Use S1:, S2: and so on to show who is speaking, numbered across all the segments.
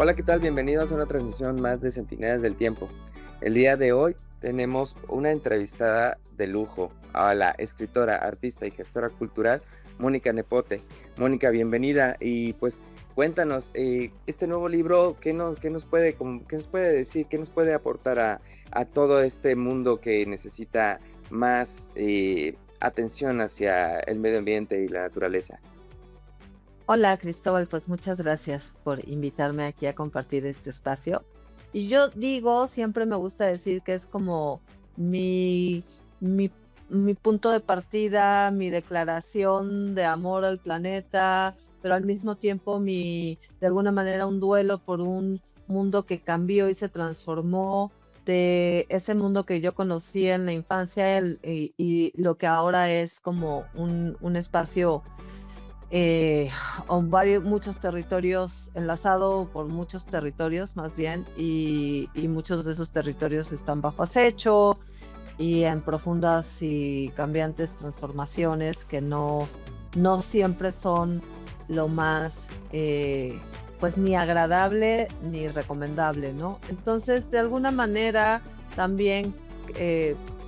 S1: Hola, ¿qué tal? Bienvenidos a una transmisión más de Centinelas del Tiempo. El día de hoy tenemos una entrevistada de lujo a la escritora, artista y gestora cultural Mónica Nepote. Mónica, bienvenida y pues cuéntanos, este nuevo libro, qué nos puede decir, qué nos puede aportar a todo este mundo que necesita más atención hacia el medio ambiente y la naturaleza?
S2: Hola Cristóbal, pues muchas gracias por invitarme aquí a compartir este espacio. Y yo digo, siempre me gusta decir que es como mi, mi, mi punto de partida, mi declaración de amor al planeta, pero al mismo tiempo de alguna manera un duelo por un mundo que cambió y se transformó de ese mundo que yo conocí en la infancia y lo que ahora es como un espacio eh, muchos territorios, enlazado por muchos territorios más bien, y muchos de esos territorios están bajo acecho y en profundas y cambiantes transformaciones que no siempre son lo más, pues ni agradable ni recomendable, ¿no? Entonces, de alguna manera, también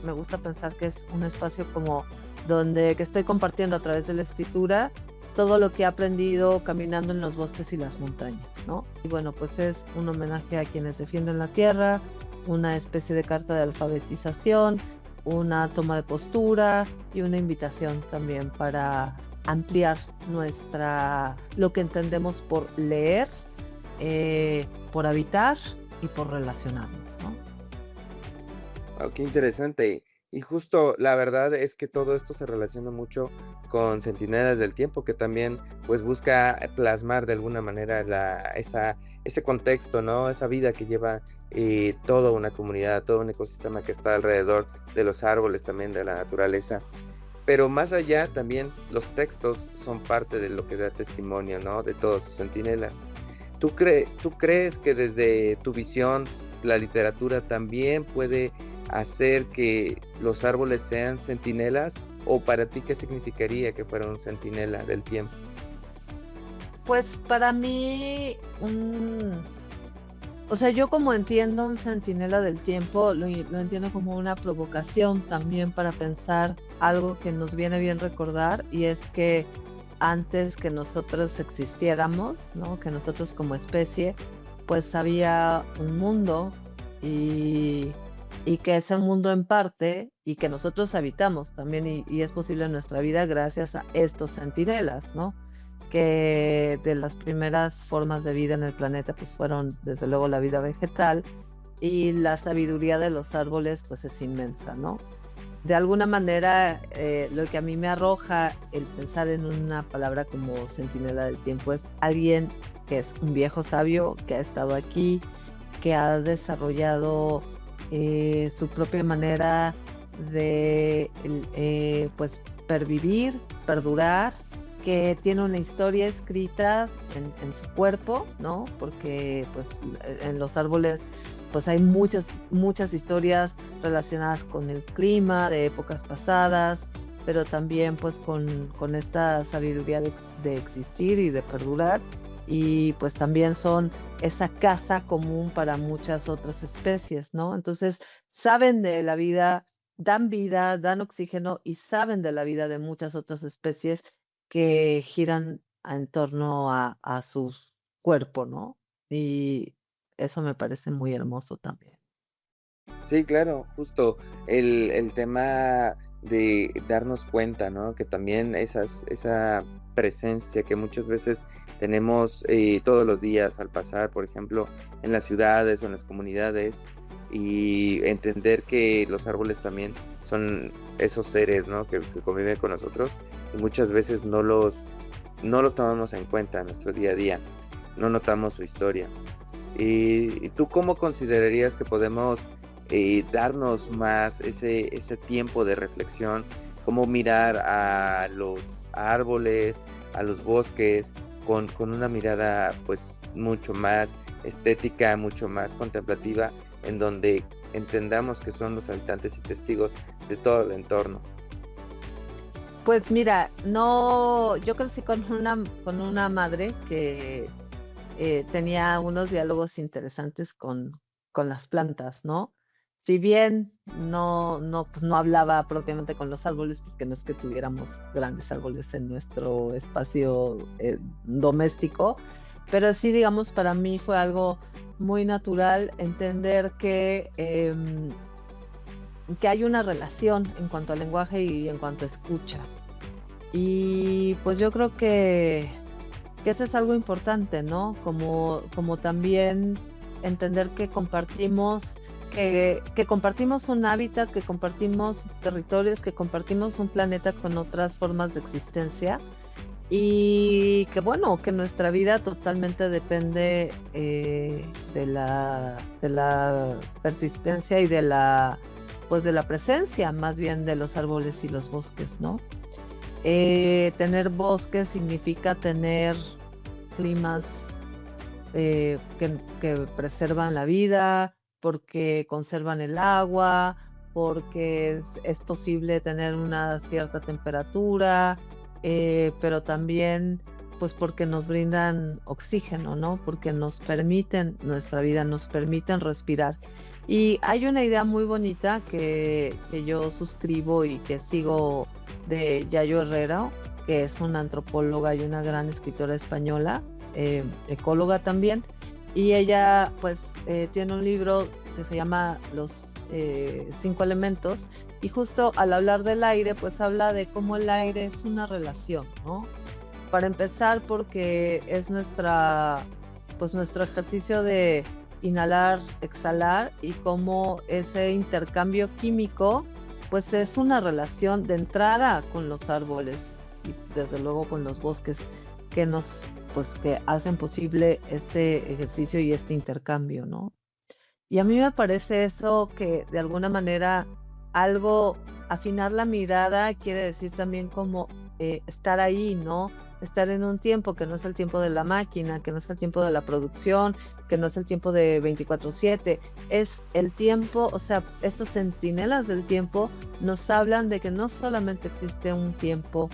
S2: me gusta pensar que es un espacio como donde que estoy compartiendo a través de la escritura todo lo que he aprendido caminando en los bosques y las montañas, ¿no? Y bueno, pues es un homenaje a quienes defienden la tierra, una especie de carta de alfabetización, una toma de postura y una invitación también para ampliar lo que entendemos por leer, por habitar y por relacionarnos, ¿no?
S1: Wow, qué interesante. Y justo la verdad es que todo esto se relaciona mucho con Centinelas del Tiempo, que también pues busca plasmar de alguna manera ese contexto, ¿no? Esa vida que lleva toda una comunidad, todo un ecosistema que está alrededor de los árboles, también de la naturaleza. Pero más allá, también los textos son parte de lo que da testimonio, ¿no? De todos sus centinelas. ¿Tú crees que desde tu visión la literatura también puede hacer que los árboles sean centinelas? ¿O para ti qué significaría que fuera un centinela del tiempo?
S2: Pues para mí, o sea, yo como entiendo un centinela del tiempo, lo entiendo como una provocación también para pensar algo que nos viene bien recordar, y es que antes que nosotros existiéramos, ¿no? Que nosotros como especie, pues había un mundo y, y que ese mundo en parte y que nosotros habitamos también y es posible en nuestra vida gracias a estos centinelas, ¿no? Que de las primeras formas de vida en el planeta pues fueron desde luego la vida vegetal, y la sabiduría de los árboles pues es inmensa, ¿no? De alguna manera, lo que a mí me arroja el pensar en una palabra como centinela del tiempo es alguien que es un viejo sabio, que ha estado aquí, que ha desarrollado su propia manera de pues pervivir, perdurar, que tiene una historia escrita en su cuerpo, ¿no? Porque pues en los árboles pues hay muchas historias relacionadas con el clima de épocas pasadas, pero también pues con esta sabiduría de existir y de perdurar, y pues también son esa casa común para muchas otras especies, ¿no? Entonces, saben de la vida, dan oxígeno y saben de la vida de muchas otras especies que giran en torno a su cuerpo, ¿no? Y eso me parece muy hermoso también.
S1: Sí, claro, justo el tema de darnos cuenta, ¿no? Que también esa presencia que muchas veces tenemos todos los días al pasar, por ejemplo, en las ciudades o en las comunidades, y entender que los árboles también son esos seres, ¿no? Que conviven con nosotros y muchas veces no los tomamos en cuenta en nuestro día a día, no notamos su historia. ¿Y tú cómo considerarías que podemos darnos más ese tiempo de reflexión? ¿Cómo mirar a los árboles, a los bosques, con una mirada pues mucho más estética, mucho más contemplativa, en donde entendamos que son los habitantes y testigos de todo el entorno?
S2: Pues mira, no, yo crecí con una madre que tenía unos diálogos interesantes con las plantas, ¿no? Si bien pues, no hablaba propiamente con los árboles, porque no es que tuviéramos grandes árboles en nuestro espacio, doméstico, pero sí, digamos, para mí fue algo muy natural entender que hay una relación en cuanto al lenguaje y en cuanto a escucha. Y, pues, yo creo que eso es algo importante, ¿no? Como también entender que compartimos un hábitat, que compartimos territorios, que compartimos un planeta con otras formas de existencia y que, bueno, que nuestra vida totalmente depende, de la persistencia y pues, de la presencia, más bien, de los árboles y los bosques, ¿no? Tener bosques significa tener climas, que preservan la vida, porque conservan el agua, porque es posible tener una cierta temperatura, pero también, pues, porque nos brindan oxígeno, ¿no? Porque nos permiten nuestra vida, nos permiten respirar. Y hay una idea muy bonita que yo suscribo y que sigo de Yayo Herrera, que es una antropóloga y una gran escritora española, ecóloga también, y ella pues tiene un libro que se llama Los 5 elementos, y justo al hablar del aire, pues habla de cómo el aire es una relación, ¿no? Para empezar, porque es pues nuestro ejercicio de inhalar, exhalar, y cómo ese intercambio químico, pues es una relación de entrada con los árboles y desde luego con los bosques que pues que hacen posible este ejercicio y este intercambio, ¿no? Y a mí me parece eso que de alguna manera algo, afinar la mirada quiere decir también como estar ahí, ¿no? Estar en un tiempo que no es el tiempo de la máquina, que no es el tiempo de la producción, que no es el tiempo de 24/7, es el tiempo, o sea, estos centinelas del tiempo nos hablan de que no solamente existe un tiempo.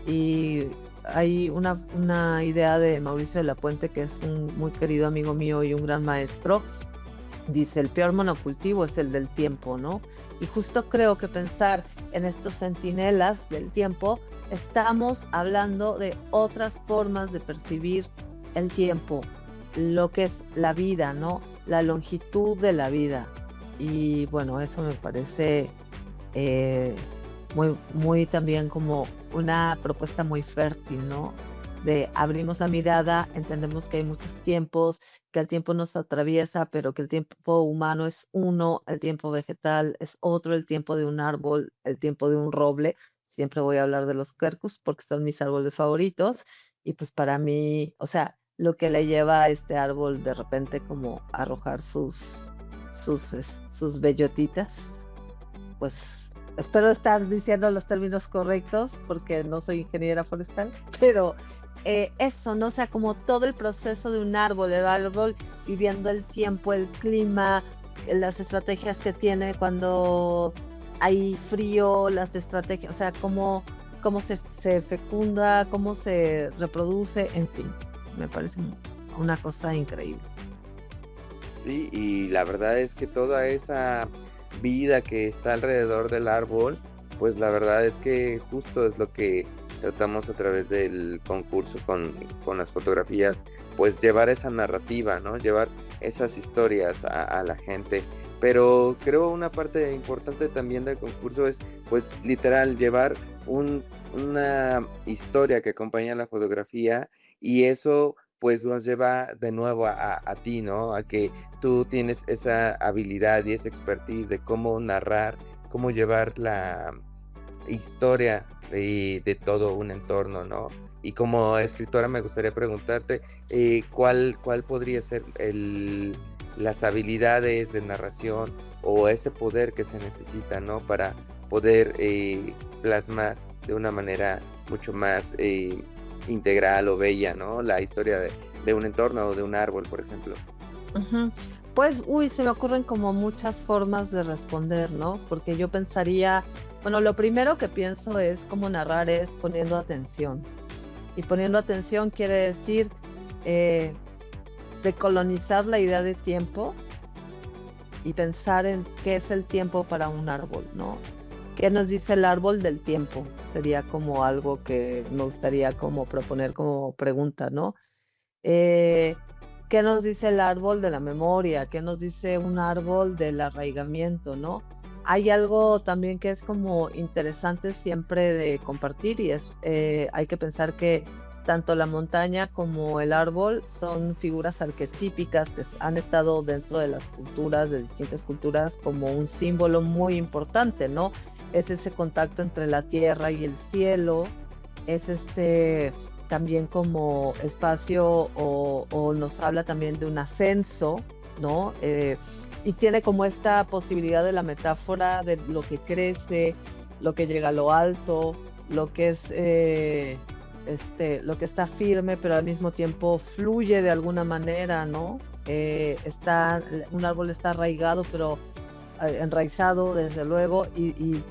S2: Y hay una idea de Mauricio de la Puente, que es un muy querido amigo mío y un gran maestro. Dice, el peor monocultivo es el del tiempo, ¿no? Y justo creo que pensar en estos centinelas del tiempo, estamos hablando de otras formas de percibir el tiempo, lo que es la vida, ¿no? La longitud de la vida. Y bueno, eso me parece eh, muy, muy también como una propuesta muy fértil, ¿no? De abrimos la mirada, entendemos que hay muchos tiempos, que el tiempo nos atraviesa, pero que el tiempo humano es uno, el tiempo vegetal es otro, el tiempo de un árbol, el tiempo de un roble. Siempre voy a hablar de los quercus porque son mis árboles favoritos. Y pues para mí, o sea, lo que le lleva a este árbol de repente como a arrojar sus bellotitas, pues espero estar diciendo los términos correctos porque no soy ingeniera forestal, pero eso, ¿no? O sea, como todo el proceso de un árbol, el árbol viviendo el tiempo, el clima, las estrategias que tiene cuando hay frío, las estrategias, o sea, cómo se fecunda, cómo se reproduce, en fin, me parece una cosa increíble.
S1: Sí, y la verdad es que toda esa vida que está alrededor del árbol, pues la verdad es que justo es lo que tratamos a través del concurso con las fotografías, pues llevar esa narrativa, ¿no? Llevar esas historias a la gente. Pero creo una parte importante también del concurso es, pues literal, llevar una historia que acompaña la fotografía, y eso pues nos lleva de nuevo a ti, ¿no? A que tú tienes esa habilidad y esa expertise de cómo narrar, cómo llevar la historia de todo un entorno, ¿no? Y como escritora me gustaría preguntarte, ¿cuál podría ser las habilidades de narración o ese poder que se necesita, ¿no? Para poder plasmar de una manera mucho más integral o bella, ¿no? La historia de un entorno o de un árbol, por ejemplo.
S2: Ujú. Pues, uy, se me ocurren como muchas formas de responder, ¿no? Porque yo pensaría, bueno, lo primero que pienso es cómo narrar es poniendo atención. Y poniendo atención quiere decir, eh, decolonizar la idea de tiempo y pensar en qué es el tiempo para un árbol, ¿no? ¿Qué nos dice el árbol del tiempo? Sería como algo que me gustaría como proponer como pregunta, ¿no? Eh, ¿Qué nos dice el árbol de la memoria? ¿Qué nos dice un árbol del arraigamiento, no? Hay algo también que es como interesante siempre de compartir y es, hay que pensar que tanto la montaña como el árbol son figuras arquetípicas que han estado dentro de las culturas, de distintas culturas, como un símbolo muy importante, ¿no? Es ese contacto entre la tierra y el cielo, es también como espacio o nos habla también de un ascenso, ¿no? Y tiene como esta posibilidad de la metáfora de lo que crece, lo que llega a lo alto, lo que es, lo que está firme, pero al mismo tiempo fluye de alguna manera, ¿no? Un árbol está arraigado, pero enraizado, desde luego,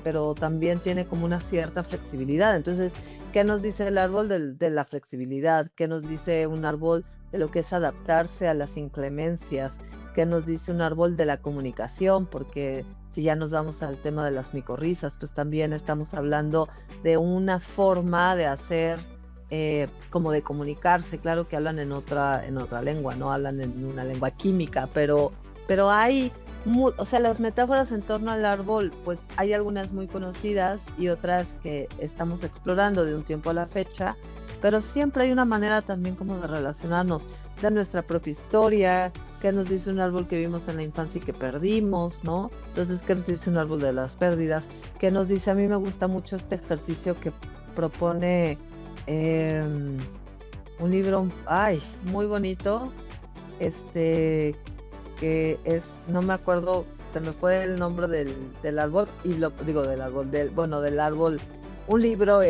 S2: pero también tiene como una cierta flexibilidad. Entonces, ¿qué nos dice el árbol de la flexibilidad? ¿Qué nos dice un árbol de lo que es adaptarse a las inclemencias? ¿Qué nos dice un árbol de la comunicación? Porque si ya nos vamos al tema de las micorrizas, pues también estamos hablando de una forma de hacer, como de comunicarse. Claro que hablan en otra lengua, no hablan en una lengua química, pero hay o sea, las metáforas en torno al árbol, pues hay algunas muy conocidas y otras que estamos explorando de un tiempo a la fecha, pero siempre hay una manera también como de relacionarnos de nuestra propia historia, qué nos dice un árbol que vimos en la infancia y que perdimos, ¿no? Entonces, ¿qué nos dice un árbol de las pérdidas? ¿Qué nos dice? A mí me gusta mucho este ejercicio que propone un libro, ay, muy bonito, este que es, no me acuerdo, se me fue el nombre del árbol, y lo digo del árbol, bueno, del árbol. Un libro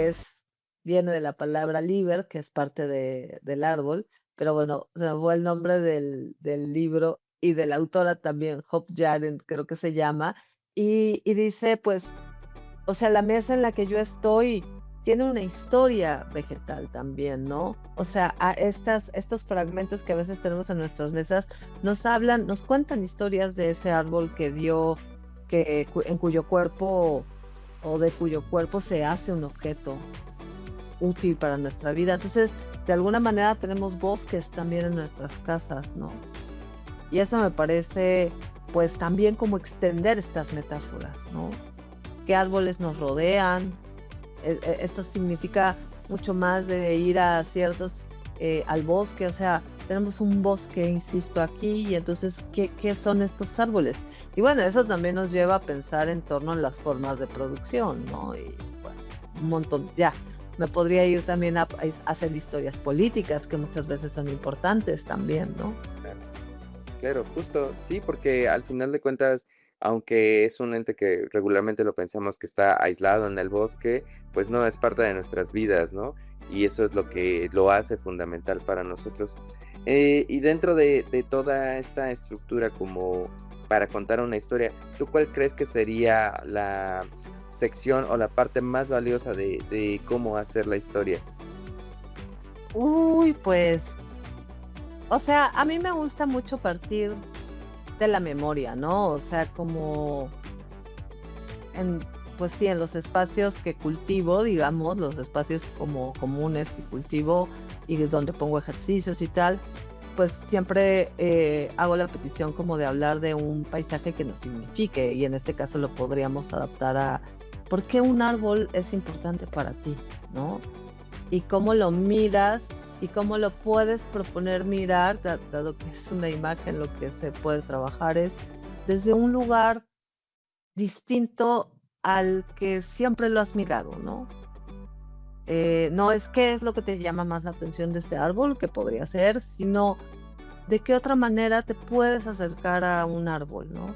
S2: viene de la palabra liber, que es parte del árbol, pero bueno, se me fue el nombre del libro y de la autora también, Hope Jaren, creo que se llama, y dice, pues, o sea, la mesa en la que yo estoy tiene una historia vegetal también, ¿no? O sea, estos fragmentos que a veces tenemos en nuestras mesas nos hablan, nos cuentan historias de ese árbol que dio, en cuyo cuerpo o de cuyo cuerpo se hace un objeto útil para nuestra vida. Entonces, de alguna manera tenemos bosques también en nuestras casas, ¿no? Y eso me parece, pues, también como extender estas metáforas, ¿no? ¿Qué árboles nos rodean? Esto significa mucho más de ir a al bosque, o sea, tenemos un bosque, insisto, aquí, y entonces, ¿qué son estos árboles? Y bueno, eso también nos lleva a pensar en torno a las formas de producción, ¿no? Y bueno, un montón, ya, me podría ir también a hacer historias políticas, que muchas veces son importantes también, ¿no?
S1: Claro, claro, justo, sí, porque al final de cuentas, aunque es un ente que regularmente lo pensamos que está aislado en el bosque, pues no es parte de nuestras vidas, ¿no? Y eso es lo que lo hace fundamental para nosotros. Y dentro de toda esta estructura como para contar una historia, ¿tú cuál crees que sería la sección o la parte más valiosa de cómo hacer la historia?
S2: Uy, pues, o sea, a mí me gusta mucho partir de la memoria, ¿no? O sea, como en, pues sí, en los espacios que cultivo, digamos, los espacios como comunes que cultivo y donde pongo ejercicios y tal, pues siempre hago la petición como de hablar de un paisaje que nos signifique, y en este caso lo podríamos adaptar a por qué un árbol es importante para ti, ¿no? Y cómo lo miras y cómo lo puedes proponer mirar, dado que es una imagen, lo que se puede trabajar es desde un lugar distinto al que siempre lo has mirado, ¿no? No es qué es lo que te llama más la atención de ese árbol, que podría ser, sino de qué otra manera te puedes acercar a un árbol, ¿no?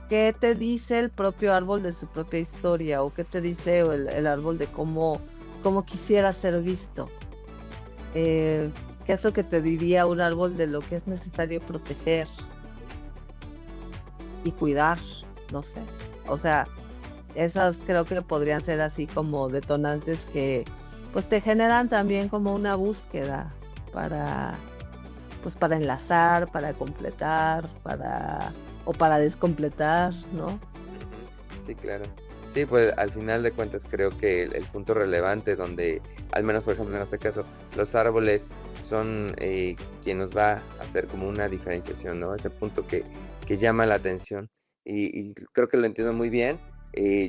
S2: ¿Qué te dice el propio árbol de su propia historia? ¿O qué te dice el árbol de cómo quisiera ser visto? ¿Qué es lo que te diría un árbol de lo que es necesario proteger y cuidar? No sé. O sea, esas creo que podrían ser así como detonantes que pues te generan también como una búsqueda para, pues para enlazar, para completar, o para descompletar, ¿no?
S1: Ujú. Sí, claro. Sí, pues al final de cuentas creo que el punto relevante donde, al menos por ejemplo en este caso, los árboles son quien nos va a hacer como una diferenciación, ¿no? Ese punto que llama la atención y creo que lo entiendo muy bien.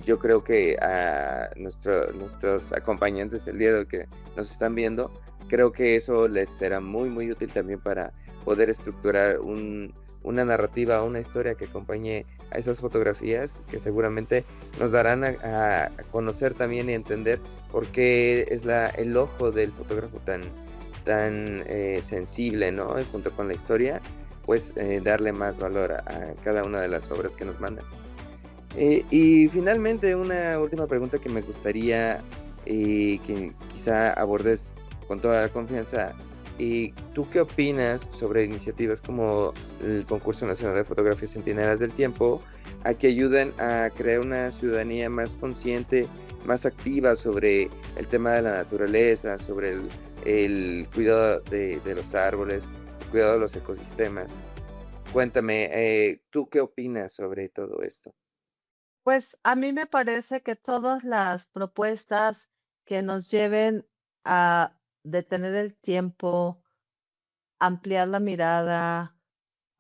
S1: Yo creo que a nuestros acompañantes el día de hoy que nos están viendo, creo que eso les será muy, muy útil también para poder estructurar una narrativa, una historia que acompañe a esas fotografías que seguramente nos darán a conocer también y entender por qué es el ojo del fotógrafo tan sensible, ¿no? Y junto con la historia, pues darle más valor a cada una de las obras que nos mandan. Y finalmente, una última pregunta que me gustaría que quizá abordes con toda la confianza. ¿Y tú qué opinas sobre iniciativas como el Concurso Nacional de Fotografía Centinelas del Tiempo, a que ayuden a crear una ciudadanía más consciente, más activa sobre el tema de la naturaleza, sobre el cuidado de los árboles, el cuidado de los ecosistemas? Cuéntame, ¿tú qué opinas sobre todo esto?
S2: Pues a mí me parece que todas las propuestas que nos lleven a detener el tiempo, ampliar la mirada,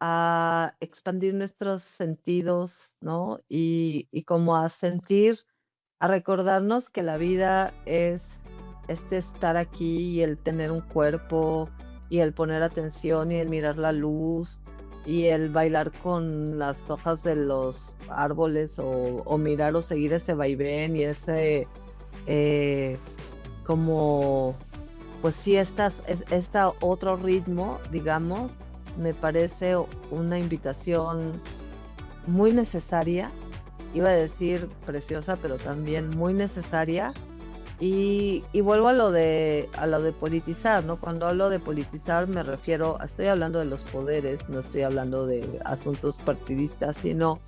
S2: a expandir nuestros sentidos, ¿no? Y como a sentir, a recordarnos que la vida es este estar aquí y el tener un cuerpo y el poner atención y el mirar la luz y el bailar con las hojas de los árboles o mirar o seguir ese vaivén y ese eh, como pues sí, esta otro ritmo, digamos, me parece una invitación muy necesaria. Iba a decir preciosa, pero también muy necesaria. Y vuelvo a lo de politizar, ¿no? Cuando hablo de politizar me refiero, estoy hablando de los poderes, no estoy hablando de asuntos partidistas, sino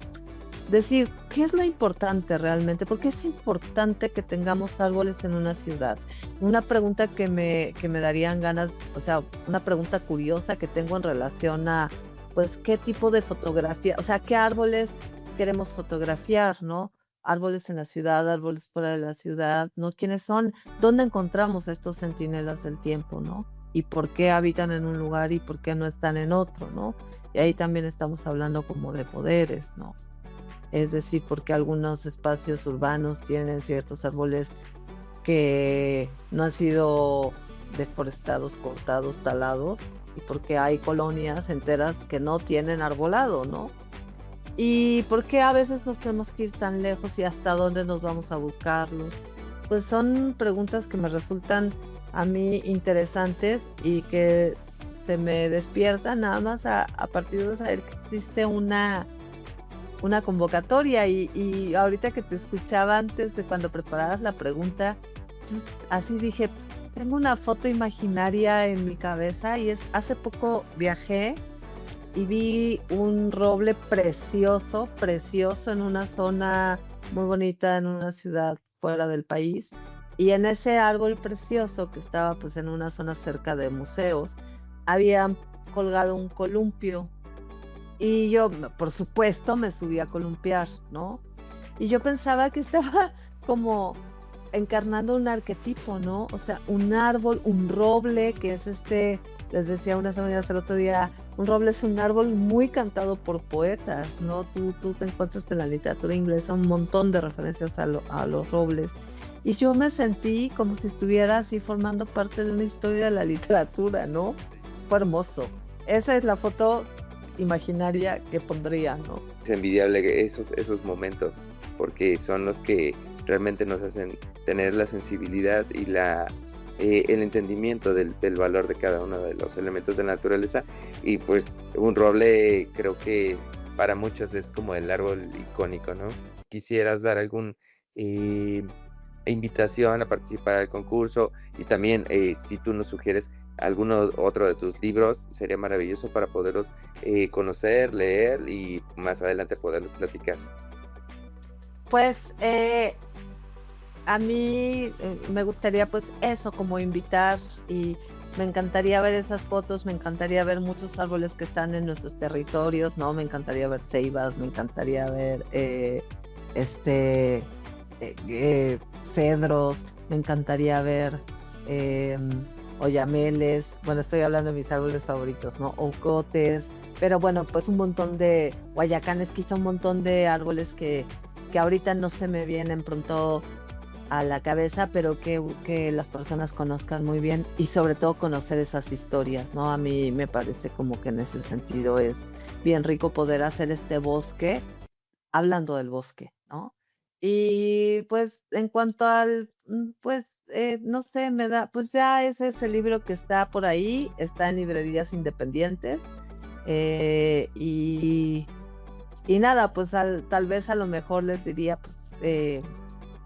S2: decir, ¿qué es lo importante realmente? ¿Por qué es importante que tengamos árboles en una ciudad? Una pregunta que me darían ganas, o sea, una pregunta curiosa que tengo en relación a, pues, qué tipo de fotografía, o sea, qué árboles queremos fotografiar, ¿no? Árboles en la ciudad, árboles fuera de la ciudad, ¿no? ¿Quiénes son? ¿Dónde encontramos a estos centinelas del tiempo, ¿no? ¿Y por qué habitan en un lugar y por qué no están en otro, ¿no? Y ahí también estamos hablando como de poderes, ¿no? Es decir, porque algunos espacios urbanos tienen ciertos árboles que no han sido deforestados, cortados, talados, y porque hay colonias enteras que no tienen arbolado, ¿no? Y por qué a veces nos tenemos que ir tan lejos y hasta dónde nos vamos a buscarlos. Pues son preguntas que me resultan a mí interesantes y que se me despiertan nada más a partir de saber que existe una convocatoria y ahorita que te escuchaba antes de cuando preparabas la pregunta, yo así dije, tengo una foto imaginaria en mi cabeza y es hace poco viajé y vi un roble precioso, precioso en una zona muy bonita, en una ciudad fuera del país. Y en ese árbol precioso que estaba pues en una zona cerca de museos, habían colgado un columpio y yo, por supuesto, me subí a columpiar, ¿no? Y yo pensaba que estaba como encarnando un arquetipo, ¿no? O sea, un árbol, un roble, que es les decía unas amigas el otro día, un roble es un árbol muy cantado por poetas, ¿no? Tú te encuentras en la literatura inglesa un montón de referencias a los robles. Y yo me sentí como si estuviera así formando parte de una historia de la literatura, ¿no? Fue hermoso. Esa es la foto imaginaria que pondría, ¿no?
S1: Es envidiable esos momentos, porque son los que realmente nos hacen tener la sensibilidad y el entendimiento del valor de cada uno de los elementos de la naturaleza. Y pues un roble creo que para muchos es como el árbol icónico, ¿no? ¿Quisieras dar algún invitación a participar del concurso? Y también si tú nos sugieres alguno otro de tus libros, sería maravilloso para poderlos conocer, leer y más adelante poderlos platicar.
S2: Pues a mí me gustaría pues eso, como invitar y me encantaría ver esas fotos, me encantaría ver muchos árboles que están en nuestros territorios, ¿no? Me encantaría ver ceibas, me encantaría ver este eh, cedros, me encantaría ver eh, oyameles, bueno, estoy hablando de mis árboles favoritos, ¿no? Ocotes, pero bueno, pues un montón de guayacanes, quizá un montón de árboles que ahorita no se me vienen pronto a la cabeza, pero que las personas conozcan muy bien y sobre todo conocer esas historias, ¿no? A mí me parece como que en ese sentido es bien rico poder hacer este bosque, hablando del bosque, ¿no? Y pues en cuanto al, pues no sé, me da, pues ya ese es el libro que está por ahí, está en librerías independientes eh, y, y nada, pues tal vez a lo mejor les diría, pues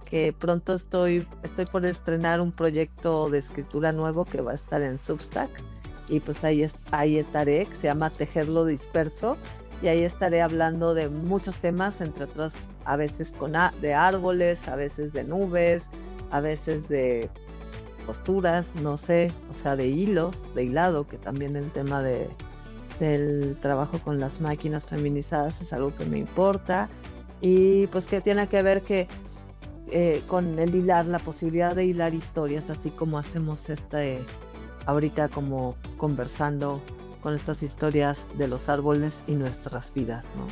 S2: que pronto estoy por estrenar un proyecto de escritura nuevo que va a estar en Substack y pues ahí estaré, que se llama Tejerlo Disperso y ahí estaré hablando de muchos temas, entre otros a veces de árboles, a veces de nubes, a veces de costuras, no sé, o sea, de hilos, de hilado, que también el tema del trabajo con las máquinas feminizadas es algo que me importa y pues que tiene que ver que con el hilar, la posibilidad de hilar historias, así como hacemos ahorita como conversando con estas historias de los árboles y nuestras vidas, ¿no?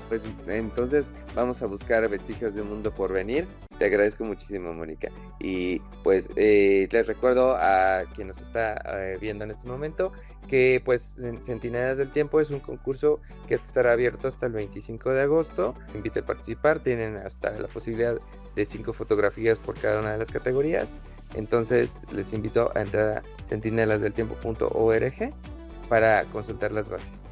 S1: Pues entonces vamos a buscar vestigios de un mundo por venir. Te agradezco muchísimo, Mónica. Y pues les recuerdo a quien nos está viendo en este momento que pues Centinelas del Tiempo es un concurso que estará abierto hasta el 25 de agosto. Invito a participar, tienen hasta la posibilidad de 5 fotografías por cada una de las categorías. Entonces les invito a entrar a centinelasdeltiempo.org para consultar las bases.